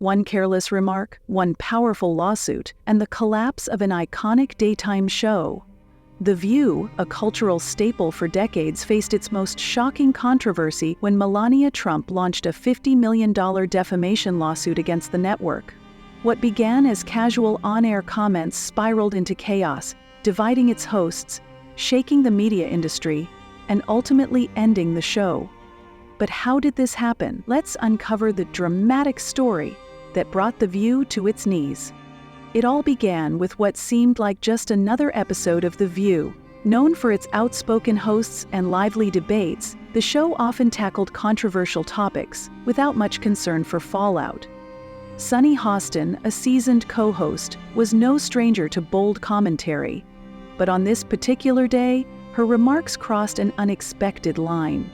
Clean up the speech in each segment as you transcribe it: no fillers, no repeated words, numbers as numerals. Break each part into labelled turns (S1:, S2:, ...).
S1: One careless remark, one powerful lawsuit, and the collapse of an iconic daytime show. The View, a cultural staple for decades, faced its most shocking controversy when Melania Trump launched a $50 million defamation lawsuit against the network. What began as casual on-air comments spiraled into chaos, dividing its hosts, shaking the media industry, and ultimately ending the show. But how did this happen? Let's uncover the dramatic story that brought The View to its knees. It all began with what seemed like just another episode of The View. Known for its outspoken hosts and lively debates, the show often tackled controversial topics without much concern for fallout. Sunny Hostin, a seasoned co-host, was no stranger to bold commentary. But on this particular day, her remarks crossed an unexpected line.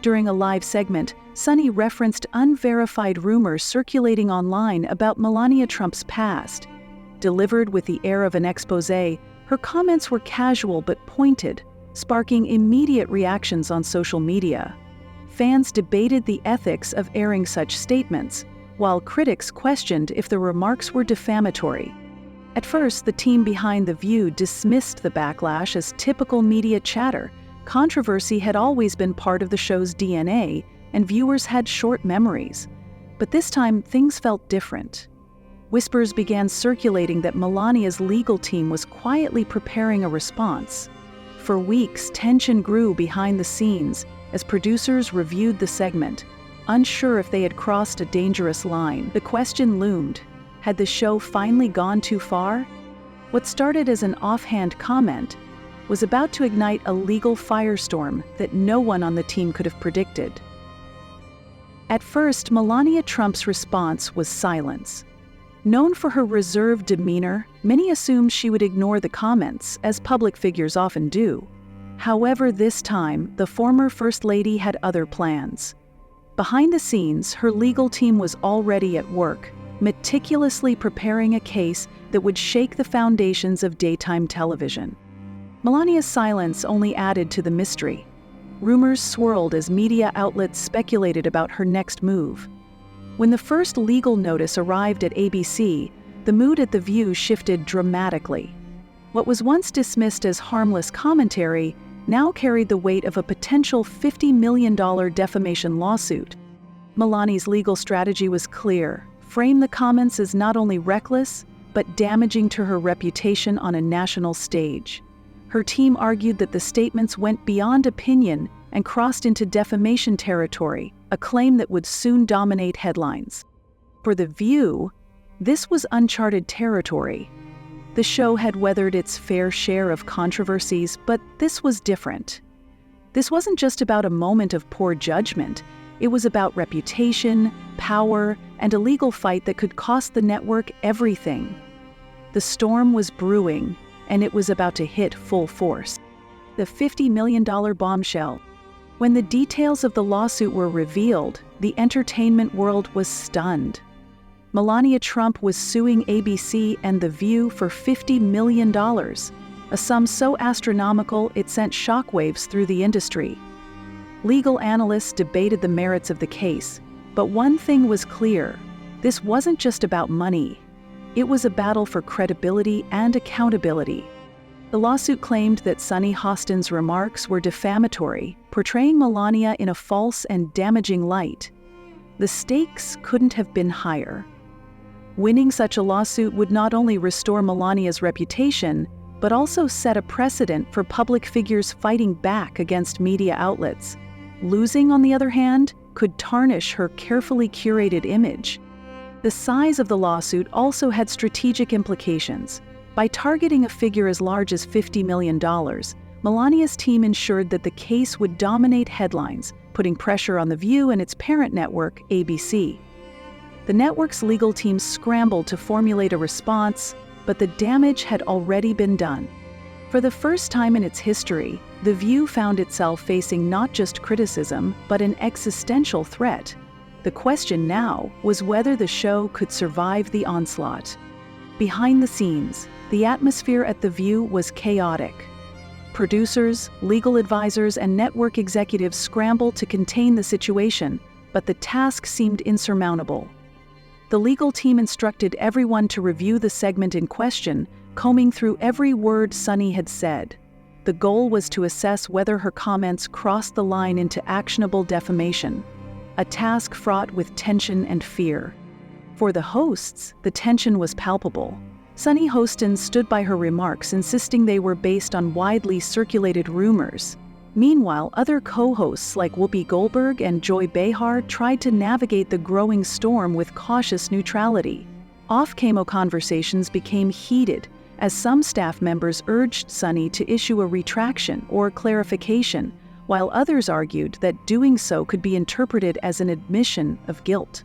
S1: During a live segment, Sunny referenced unverified rumors circulating online about Melania Trump's past. Delivered with the air of an exposé, her comments were casual but pointed, sparking immediate reactions on social media. Fans debated the ethics of airing such statements, while critics questioned if the remarks were defamatory. At first, the team behind The View dismissed the backlash as typical media chatter. Controversy had always been part of the show's DNA, and viewers had short memories. But this time, things felt different. Whispers began circulating that Melania's legal team was quietly preparing a response. For weeks, tension grew behind the scenes as producers reviewed the segment, unsure if they had crossed a dangerous line. The question loomed: had the show finally gone too far? What started as an offhand comment was about to ignite a legal firestorm that no one on the team could have predicted. At first, Melania Trump's response was silence. Known for her reserved demeanor, many assumed she would ignore the comments, as public figures often do. However, this time, the former First Lady had other plans. Behind the scenes, her legal team was already at work, meticulously preparing a case that would shake the foundations of daytime television. Melania's silence only added to the mystery. Rumors swirled as media outlets speculated about her next move. When the first legal notice arrived at ABC, the mood at The View shifted dramatically. What was once dismissed as harmless commentary now carried the weight of a potential $50 million defamation lawsuit. Melania's legal strategy was clear: frame the comments as not only reckless, but damaging to her reputation on a national stage. Her team argued that the statements went beyond opinion and crossed into defamation territory, a claim that would soon dominate headlines. For The View, this was uncharted territory. The show had weathered its fair share of controversies, but this was different. This wasn't just about a moment of poor judgment. It was about reputation, power, and a legal fight that could cost the network everything. The storm was brewing, and it was about to hit full force. The $50 million bombshell. When the details of the lawsuit were revealed, the entertainment world was stunned. Melania Trump was suing ABC and The View for $50 million, a sum so astronomical it sent shockwaves through the industry. Legal analysts debated the merits of the case, but one thing was clear: this wasn't just about money. It was a battle for credibility and accountability. The lawsuit claimed that Sunny Hostin's remarks were defamatory, portraying Melania in a false and damaging light. The stakes couldn't have been higher. Winning such a lawsuit would not only restore Melania's reputation, but also set a precedent for public figures fighting back against media outlets. Losing, on the other hand, could tarnish her carefully curated image. The size of the lawsuit also had strategic implications. By targeting a figure as large as $50 million, Melania's team ensured that the case would dominate headlines, putting pressure on The View and its parent network, ABC. The network's legal team scrambled to formulate a response, but the damage had already been done. For the first time in its history, The View found itself facing not just criticism, but an existential threat. The question now was whether the show could survive the onslaught. Behind the scenes, the atmosphere at The View was chaotic. Producers, legal advisors, and network executives scrambled to contain the situation, but the task seemed insurmountable. The legal team instructed everyone to review the segment in question, combing through every word Sunny had said. The goal was to assess whether her comments crossed the line into actionable defamation, a task fraught with tension and fear. For the hosts, the tension was palpable. Sunny Hostin stood by her remarks, insisting they were based on widely circulated rumors. Meanwhile, other co-hosts like Whoopi Goldberg and Joy Behar tried to navigate the growing storm with cautious neutrality. Off-camo conversations became heated as some staff members urged Sunny to issue a retraction or clarification, while others argued that doing so could be interpreted as an admission of guilt.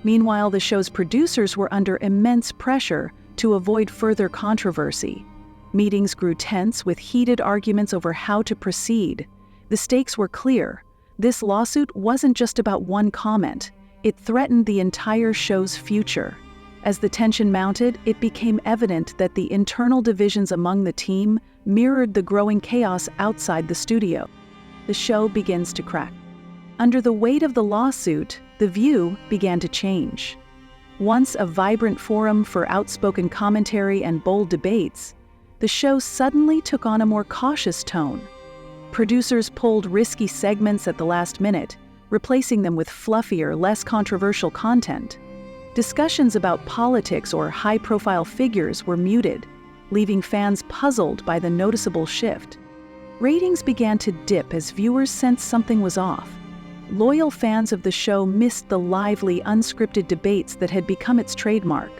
S1: Meanwhile, the show's producers were under immense pressure to avoid further controversy. Meetings grew tense with heated arguments over how to proceed. The stakes were clear. This lawsuit wasn't just about one comment. It threatened the entire show's future. As the tension mounted, it became evident that the internal divisions among the team mirrored the growing chaos outside the studio. The show begins to crack. Under the weight of the lawsuit, The View began to change. Once a vibrant forum for outspoken commentary and bold debates, the show suddenly took on a more cautious tone. Producers pulled risky segments at the last minute, replacing them with fluffier, less controversial content. Discussions about politics or high-profile figures were muted, leaving fans puzzled by the noticeable shift. Ratings began to dip as viewers sensed something was off. Loyal fans of the show missed the lively, unscripted debates that had become its trademark.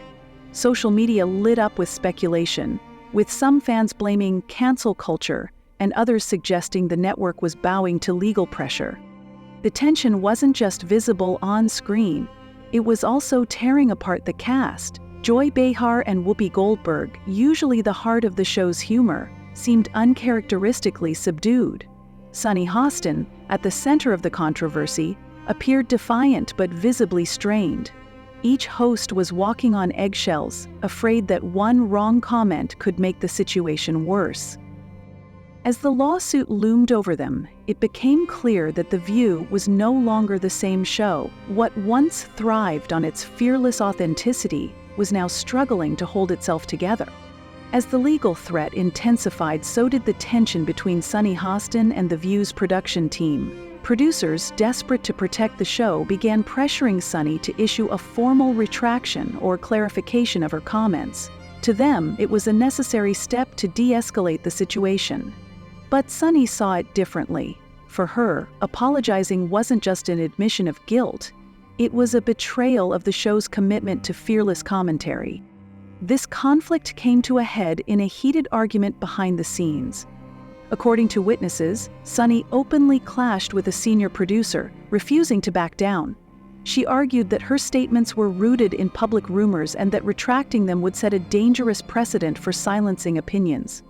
S1: Social media lit up with speculation, with some fans blaming cancel culture and others suggesting the network was bowing to legal pressure. The tension wasn't just visible on screen, it was also tearing apart the cast. Joy Behar and Whoopi Goldberg, usually the heart of the show's humor, seemed uncharacteristically subdued. Sunny Hostin, at the center of the controversy, appeared defiant but visibly strained. Each host was walking on eggshells, afraid that one wrong comment could make the situation worse. As the lawsuit loomed over them, it became clear that The View was no longer the same show. What once thrived on its fearless authenticity was now struggling to hold itself together. As the legal threat intensified, so did the tension between Sunny Hostin and The View's production team. Producers, desperate to protect the show, began pressuring Sunny to issue a formal retraction or clarification of her comments. To them, it was a necessary step to de-escalate the situation. But Sunny saw it differently. For her, apologizing wasn't just an admission of guilt, it was a betrayal of the show's commitment to fearless commentary. This conflict came to a head in a heated argument behind the scenes. According to witnesses, Sunny openly clashed with a senior producer, refusing to back down. She argued that her statements were rooted in public rumors and that retracting them would set a dangerous precedent for silencing opinions.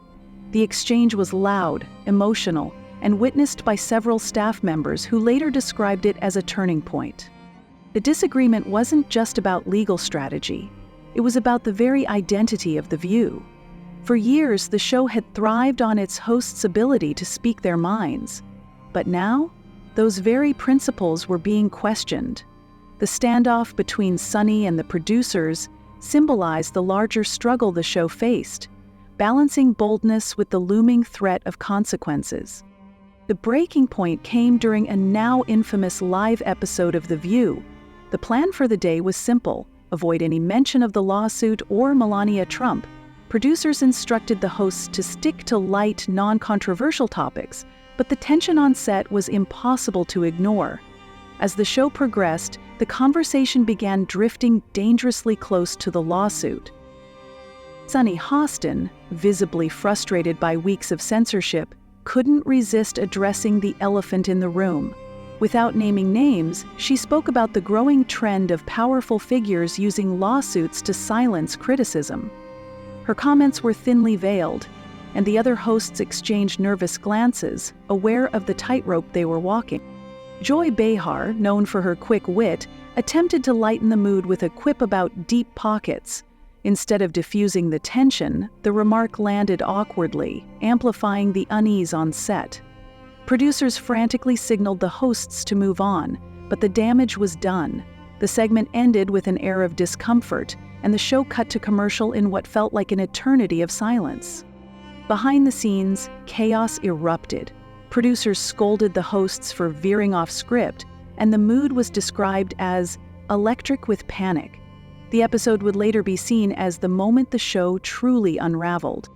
S1: The exchange was loud, emotional, and witnessed by several staff members who later described it as a turning point. The disagreement wasn't just about legal strategy. It was about the very identity of The View. For years, the show had thrived on its hosts' ability to speak their minds. But now, those very principles were being questioned. The standoff between Sunny and the producers symbolized the larger struggle the show faced, balancing boldness with the looming threat of consequences. The breaking point came during a now infamous live episode of The View. The plan for the day was simple: avoid any mention of the lawsuit or Melania Trump. Producers instructed the hosts to stick to light, non-controversial topics, but the tension on set was impossible to ignore. As the show progressed, the conversation began drifting dangerously close to the lawsuit. Sunny Hostin, visibly frustrated by weeks of censorship, couldn't resist addressing the elephant in the room. Without naming names, she spoke about the growing trend of powerful figures using lawsuits to silence criticism. Her comments were thinly veiled, and the other hosts exchanged nervous glances, aware of the tightrope they were walking. Joy Behar, known for her quick wit, attempted to lighten the mood with a quip about deep pockets. Instead of diffusing the tension, the remark landed awkwardly, amplifying the unease on set. Producers frantically signaled the hosts to move on, but the damage was done. The segment ended with an air of discomfort, and the show cut to commercial in what felt like an eternity of silence. Behind the scenes, chaos erupted. Producers scolded the hosts for veering off script, and the mood was described as electric with panic. The episode would later be seen as the moment the show truly unraveled.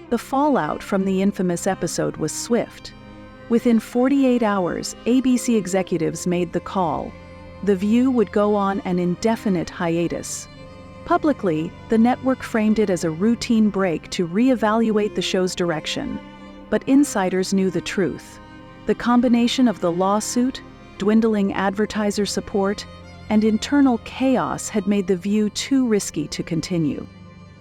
S1: The fallout from the infamous episode was swift. Within 48 hours, ABC executives made the call. The View would go on an indefinite hiatus. Publicly, the network framed it as a routine break to reevaluate the show's direction. But insiders knew the truth. The combination of the lawsuit, dwindling advertiser support, and internal chaos had made The View too risky to continue.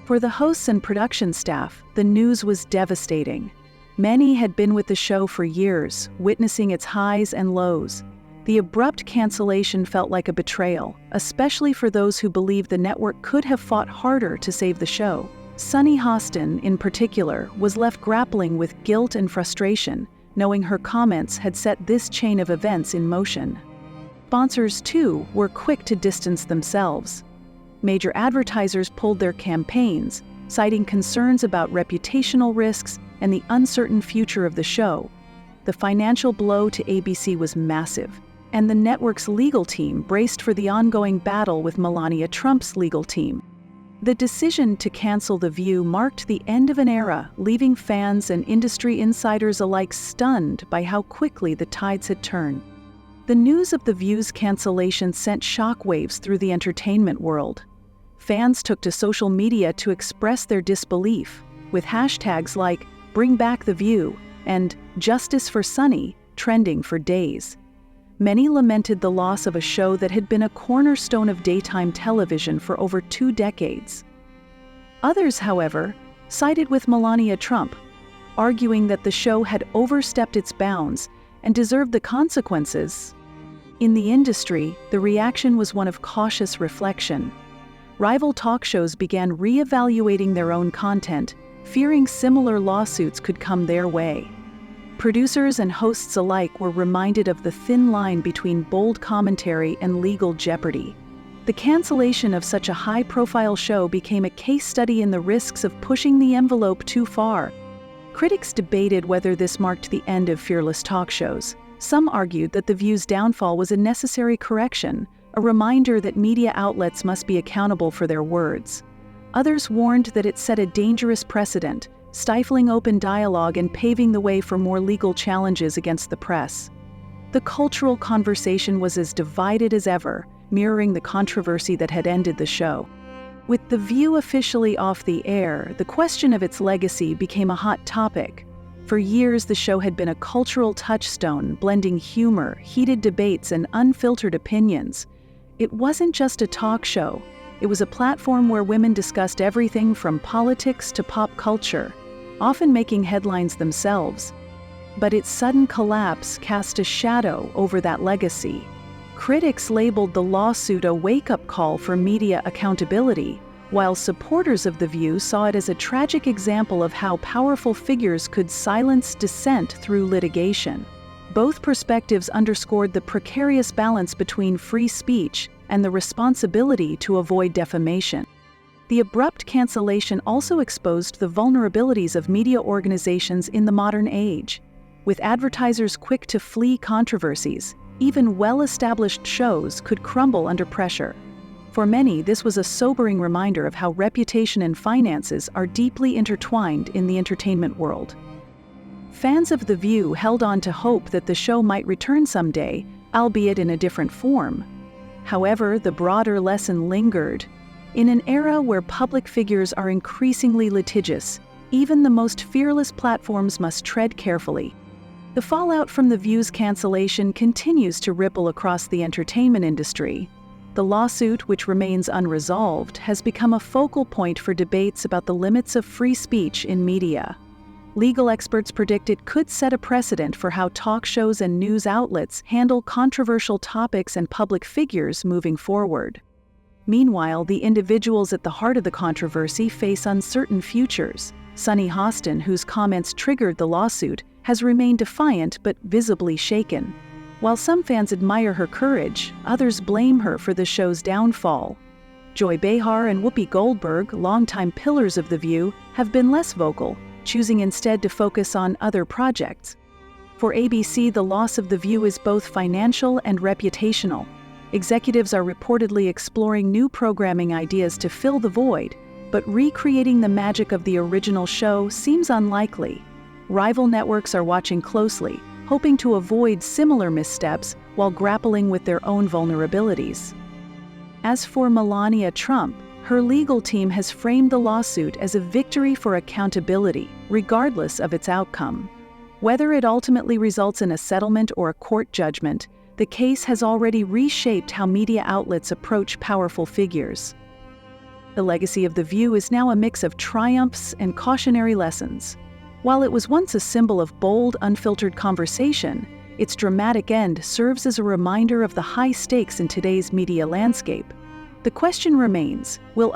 S1: For the hosts and production staff, the news was devastating. Many had been with the show for years, witnessing its highs and lows. The abrupt cancellation felt like a betrayal, especially for those who believed the network could have fought harder to save the show. Sunny Hostin, in particular, was left grappling with guilt and frustration, knowing her comments had set this chain of events in motion. Sponsors, too, were quick to distance themselves. Major advertisers pulled their campaigns, citing concerns about reputational risks and the uncertain future of the show. The financial blow to ABC was massive, and the network's legal team braced for the ongoing battle with Melania Trump's legal team. The decision to cancel The View marked the end of an era, leaving fans and industry insiders alike stunned by how quickly the tides had turned. The news of The View's cancellation sent shockwaves through the entertainment world. Fans took to social media to express their disbelief, with hashtags like "Bring Back The View" and "Justice for Sunny" trending for days. Many lamented the loss of a show that had been a cornerstone of daytime television for over 2 decades. Others, however, sided with Melania Trump, arguing that the show had overstepped its bounds and deserved the consequences. In the industry, the reaction was one of cautious reflection. Rival talk shows began re-evaluating their own content, fearing similar lawsuits could come their way. Producers and hosts alike were reminded of the thin line between bold commentary and legal jeopardy. The cancellation of such a high-profile show became a case study in the risks of pushing the envelope too far. Critics debated whether this marked the end of fearless talk shows. Some argued that The View's downfall was a necessary correction, a reminder that media outlets must be accountable for their words. Others warned that it set a dangerous precedent, stifling open dialogue and paving the way for more legal challenges against the press. The cultural conversation was as divided as ever, mirroring the controversy that had ended the show. With The View officially off the air, the question of its legacy became a hot topic. For years, the show had been a cultural touchstone, blending humor, heated debates, and unfiltered opinions. It wasn't just a talk show. It was a platform where women discussed everything from politics to pop culture, often making headlines themselves. But its sudden collapse cast a shadow over that legacy. Critics labeled the lawsuit a wake-up call for media accountability, while supporters of The View saw it as a tragic example of how powerful figures could silence dissent through litigation. Both perspectives underscored the precarious balance between free speech and the responsibility to avoid defamation. The abrupt cancellation also exposed the vulnerabilities of media organizations in the modern age. With advertisers quick to flee controversies, even well-established shows could crumble under pressure. For many, this was a sobering reminder of how reputation and finances are deeply intertwined in the entertainment world. Fans of The View held on to hope that the show might return someday, albeit in a different form. However, the broader lesson lingered. In an era where public figures are increasingly litigious, even the most fearless platforms must tread carefully. The fallout from The View's cancellation continues to ripple across the entertainment industry. The lawsuit, which remains unresolved, has become a focal point for debates about the limits of free speech in media. Legal experts predict it could set a precedent for how talk shows and news outlets handle controversial topics and public figures moving forward. Meanwhile, the individuals at the heart of the controversy face uncertain futures. Sunny Hostin, whose comments triggered the lawsuit, has remained defiant but visibly shaken. While some fans admire her courage, others blame her for the show's downfall. Joy Behar and Whoopi Goldberg, longtime pillars of The View, have been less vocal, choosing instead to focus on other projects. For ABC, the loss of The View is both financial and reputational. Executives are reportedly exploring new programming ideas to fill the void, but recreating the magic of the original show seems unlikely. Rival networks are watching closely, hoping to avoid similar missteps while grappling with their own vulnerabilities. As for Melania Trump, her legal team has framed the lawsuit as a victory for accountability, regardless of its outcome. Whether it ultimately results in a settlement or a court judgment, the case has already reshaped how media outlets approach powerful figures. The legacy of The View is now a mix of triumphs and cautionary lessons. While it was once a symbol of bold, unfiltered conversation, its dramatic end serves as a reminder of the high stakes in today's media landscape. The question remains, will